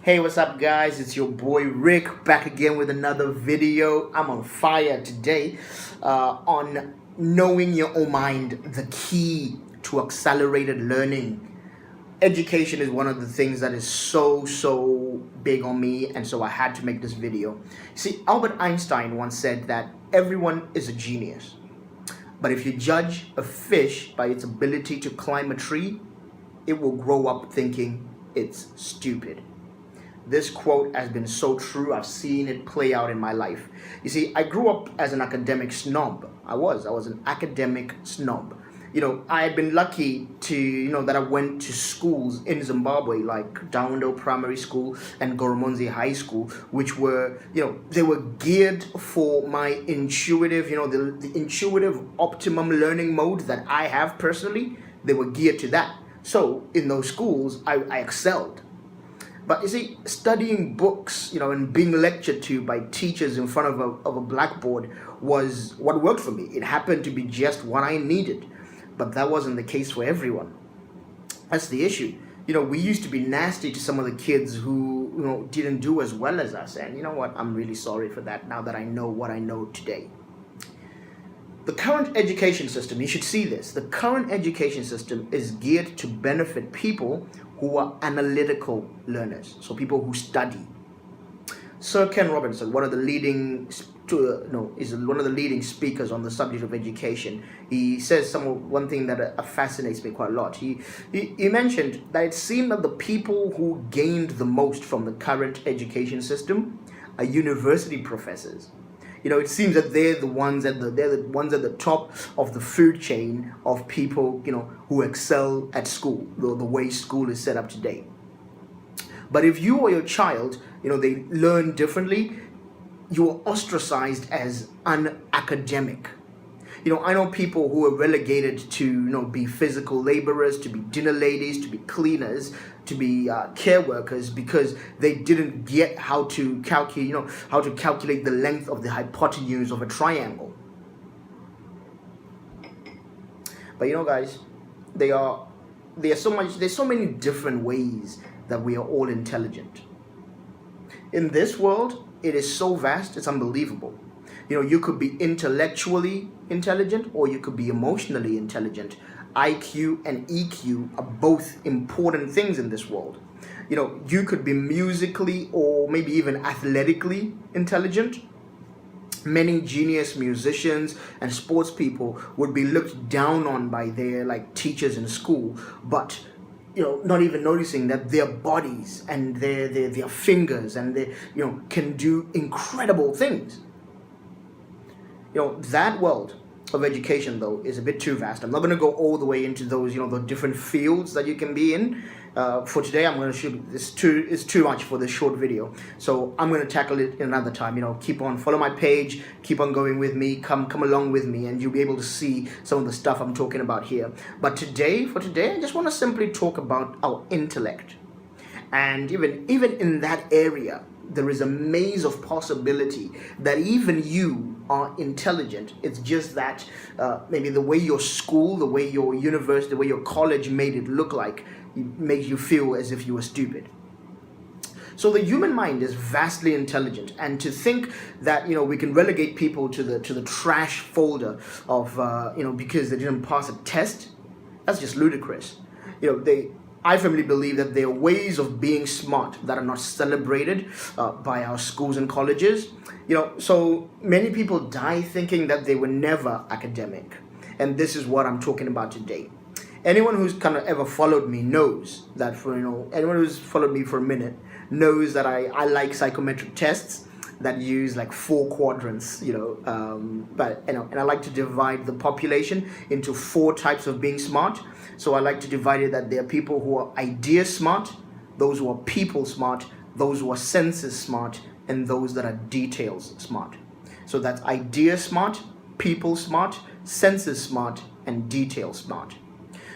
Hey, what's up, guys? It's your boy Rick back again with another video. I'm on fire today on knowing your own mind, the key to accelerated learning. Education is one of the things that is so big on me, and so I had to make this video. See, Albert Einstein once said that everyone is a genius, but if you judge a fish by its ability to climb a tree, it will grow up thinking it's stupid. This quote has been so true. I've seen it play out in my life. You see, I grew up as an academic snob. I was an academic snob. I had been lucky that I went to schools in Zimbabwe, like Downdale Primary School and Goromonzi High School, which were, they were geared for my intuitive, the intuitive optimum learning mode that I have personally. They were geared to that. So in those schools, I excelled. But you see, studying books, and being lectured to by teachers in front of a blackboard was what worked for me. It happened to be just what I needed. But that wasn't the case for everyone. That's the issue. We used to be nasty to some of the kids who, didn't do as well as us. And you know what? I'm really sorry for that now that I know what I know today. The current education system, you should see this. The current education system is geared to benefit people who are analytical learners, so people who study. Sir Ken Robinson, one of the leading speakers on the subject of education. He says one thing that fascinates me quite a lot. He mentioned that it seemed that the people who gained the most from the current education system are university professors. It seems that they're the ones at the top of the food chain of people, who excel at school, the way school is set up today. But if you or your child, they learn differently, you are ostracized as unacademic. I know people who are relegated to, be physical laborers, to be dinner ladies, to be cleaners, to be care workers because they didn't get how to calculate the length of the hypotenuse of a triangle. But guys, there's so many different ways that we are all intelligent. In this world, it is so vast, it's unbelievable. You could be intellectually intelligent or you could be emotionally intelligent. IQ and EQ are both important things in this world. You could be musically or maybe even athletically intelligent. Many genius musicians and sports people would be looked down on by their teachers in school, but not even noticing that their bodies and their fingers and they can do incredible things. That world of education though is a bit too vast. I'm not going to go all the way into those the different fields that you can be in. For today, I'm going to shoot this it's too much for this short video, so I'm going to tackle it in another time. Keep on follow my page, keep on going with me, come along with me, and you'll be able to see some of the stuff I'm talking about here. But for today, I just want to simply talk about our intellect. And even in that area, there is a maze of possibility that even you are intelligent. It's just that maybe the way your school, the way your university, the way your college made it look like, it makes you feel as if you were stupid. So the human mind is vastly intelligent, and to think that we can relegate people to the trash folder of because they didn't pass a test, that's just ludicrous. I firmly believe that there are ways of being smart that are not celebrated by our schools and colleges. So many people die thinking that they were never academic. And this is what I'm talking about today. Anyone who's kind of ever followed me knows that anyone who's followed me for a minute knows that I like psychometric tests that use 4 quadrants, and I like to divide the population into 4 types of being smart. So I like to divide it that there are people who are idea smart, those who are people smart, those who are senses smart, and those that are details smart. So that's idea smart, people smart, senses smart, and detail smart.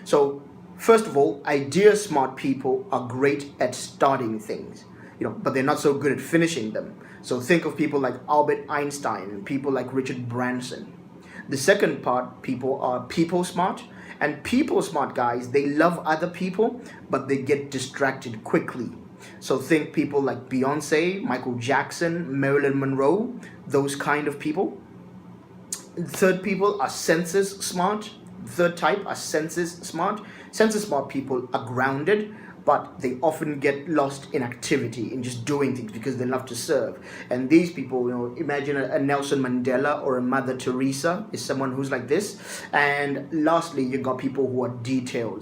So first of all, idea smart people are great at starting things, but they're not so good at finishing them. So think of people like Albert Einstein and people like Richard Branson. The second part, people are people smart. And people smart guys, they love other people, but they get distracted quickly. So think people like Beyonce, Michael Jackson, Marilyn Monroe, those kind of people. Third people are senses smart. Third type are senses smart. Senses smart people are grounded, but they often get lost in activity, in just doing things because they love to serve. And these people, imagine a Nelson Mandela or a Mother Teresa is someone who's like this. And lastly, you got people who are detail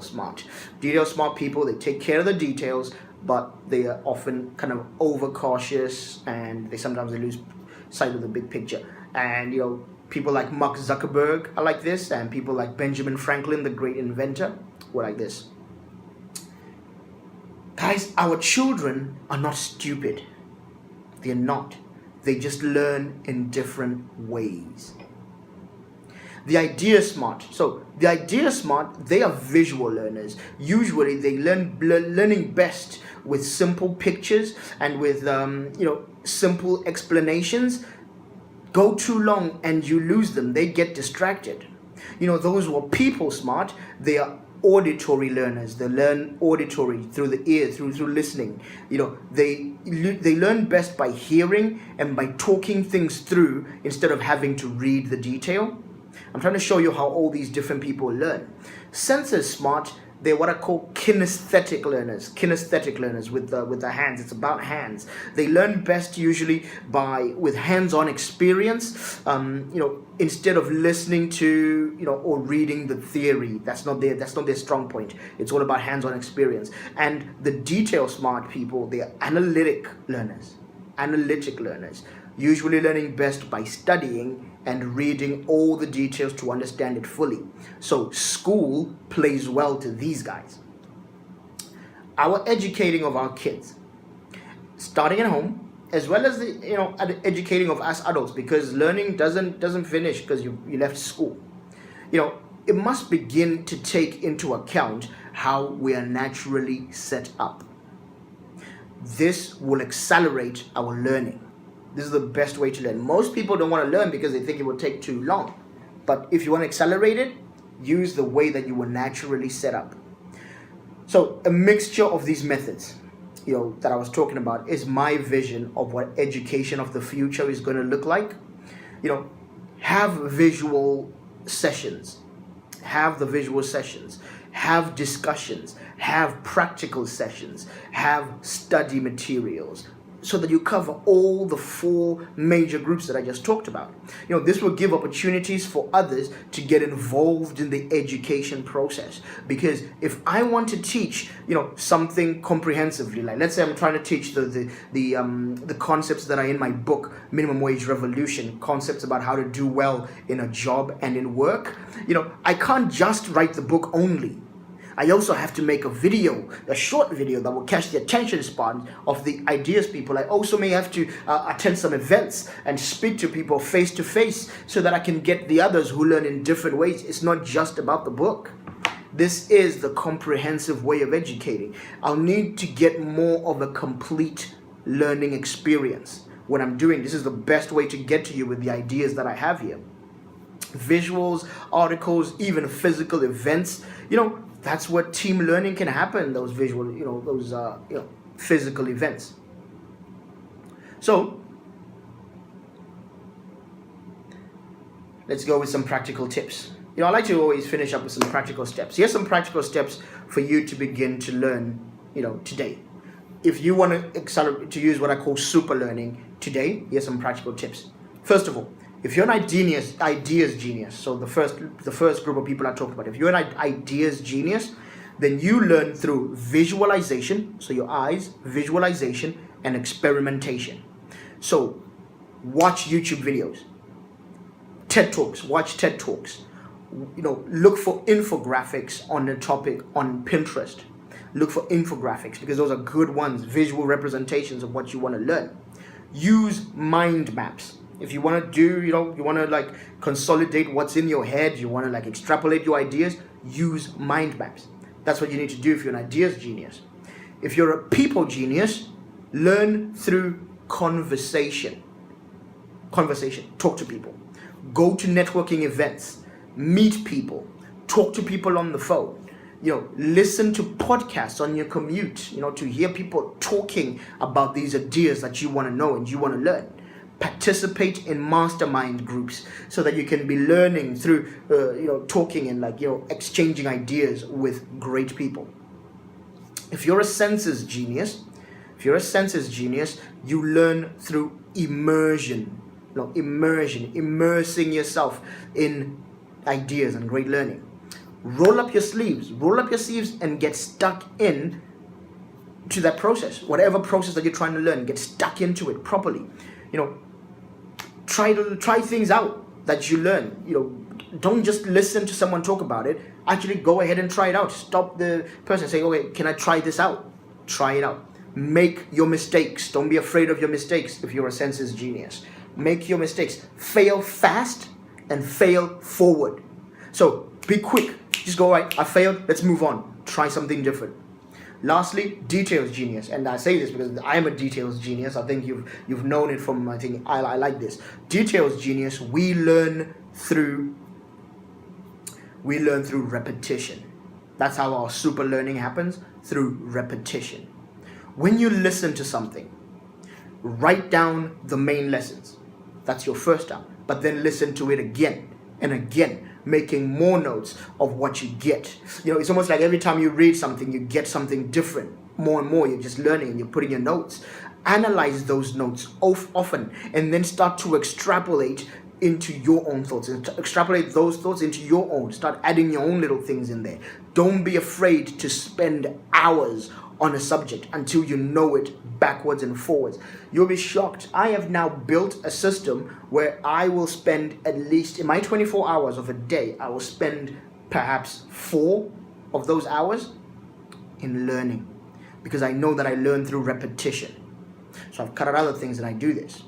smart. Detail smart people, they take care of the details, but they are often kind of overcautious, and they sometimes lose sight of the big picture. And people like Mark Zuckerberg are like this, and people like Benjamin Franklin, the great inventor, were like this. Guys, our children are not stupid. They're not. They just learn in different ways. The idea smart. So the idea smart, they are visual learners. Usually they learning best with simple pictures and with simple explanations. Go too long and you lose them. They get distracted. Those who are people smart, they are auditory learners. They learn auditory through the ear, through listening. They learn best by hearing and by talking things through instead of having to read the detail. I'm trying to show you how all these different people learn. Senses smart, they're what I call kinesthetic learners. Kinesthetic learners with the hands. It's about hands. They learn best usually with hands-on experience. Instead of listening to or reading the theory. That's not their strong point. It's all about hands-on experience. And the detail smart people, they are analytic learners. Analytic learners, usually learning best by studying and reading all the details to understand it fully. So school plays well to these guys. Our educating of our kids, starting at home, as well as the educating of us adults, because learning doesn't finish because you left school. It must begin to take into account how we are naturally set up. This will accelerate our learning. This is the best way to learn. Most people don't want to learn because they think it will take too long. But if you want to accelerate it, use the way that you were naturally set up. So a mixture of these methods, that I was talking about is my vision of what education of the future is going to look like. Have visual sessions. Have the visual sessions. Have discussions. Have practical sessions. Have study materials, so that you cover all the 4 major groups that I just talked about. This will give opportunities for others to get involved in the education process. Because if I want to teach, something comprehensively, like let's say I'm trying to teach the concepts that are in my book, Minimum Wage Revolution, concepts about how to do well in a job and in work, I can't just write the book only. I also have to make a short video that will catch the attention span of the ideas people. I also may have to attend some events and speak to people face to face so that I can get the others who learn in different ways. It's not just about the book. This is the comprehensive way of educating. I'll need to get more of a complete learning experience when I'm doing this. Is the best way to get to you with the ideas that I have here. Visuals, articles, even physical events. That's where team learning can happen, those visual, those physical events. So let's go with some practical tips. I like to always finish up with some practical steps. Here's some practical steps for you to begin to learn, today. If you want to accelerate, to use what I call super learning today, here's some practical tips. First of all, if you're an ideas genius, so the first group of people I talked about, if you're an ideas genius, then you learn through visualization, so your eyes, visualization, and experimentation. So watch YouTube videos, TED Talks, watch TED Talks, look for infographics on the topic on Pinterest. Look for infographics because those are good ones, visual representations of what you want to learn. Use mind maps. If you want to do, you want to consolidate what's in your head, you want to extrapolate your ideas, use mind maps. That's what you need to do if you're an ideas genius. If you're a people genius, learn through conversation. Talk to people. Go to networking events, meet people, talk to people on the phone. listen to podcasts on your commute, to hear people talking about these ideas that you want to know and you want to learn. Participate in mastermind groups so that you can be learning through, talking and exchanging ideas with great people. If you're a senses genius, you learn through immersion. Immersing yourself in ideas and great learning. Roll up your sleeves and get stuck in to that process. Whatever process that you're trying to learn, get stuck into it properly. Try things out that you learn. Don't just listen to someone talk about it. Actually go ahead and try it out. Stop the person, say, okay, can I try this out? Try it out. Make your mistakes. Don't be afraid of your mistakes if you're a senses genius. Make your mistakes. Fail fast and fail forward. So be quick. Just go, right, I failed, let's move on. Try something different. Lastly, details genius. And I say this because I am a details genius. I think you've known it from, I like this. Details genius, we learn through repetition. That's how our super learning happens, through repetition. When you listen to something, write down the main lessons. That's your first step. But then listen to it again and again, making more notes of what you get. It's almost like every time you read something, you get something different. More and more, you're just learning and you're putting your notes. Analyze those notes often and then start to extrapolate into your own thoughts and extrapolate those thoughts into your own. Start adding your own little things in there. Don't be afraid to spend hours on a subject until you know it backwards and forwards. You'll be shocked. I have now built a system where I will spend at least, in my 24 hours of a day, I will spend perhaps 4 of those hours in learning, because I know that I learn through repetition. So I've cut out other things and I do this.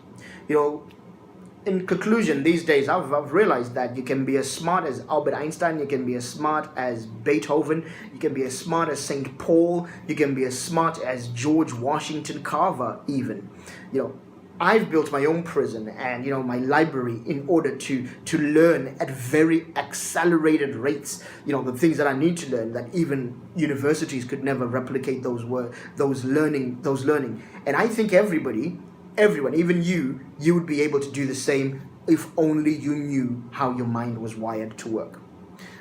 In conclusion, these days I've realized that you can be as smart as Albert Einstein, you can be as smart as Beethoven, you can be as smart as St. Paul, you can be as smart as George Washington Carver even. I've built my own prison and my library in order to learn at very accelerated rates, the things that I need to learn that even universities could never replicate those learning. And I think everyone, even you would be able to do the same if only you knew how your mind was wired to work.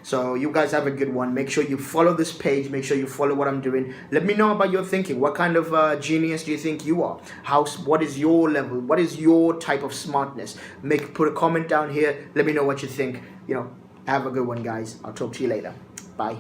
So you guys have a good one. Make sure you follow this page. Make sure you follow what I'm doing. Let me know about your thinking. What kind of genius do you think you are? What is your level? What is your type of smartness? Put a comment down here. Let me know what you think. Have a good one, guys. I'll talk to you later. Bye.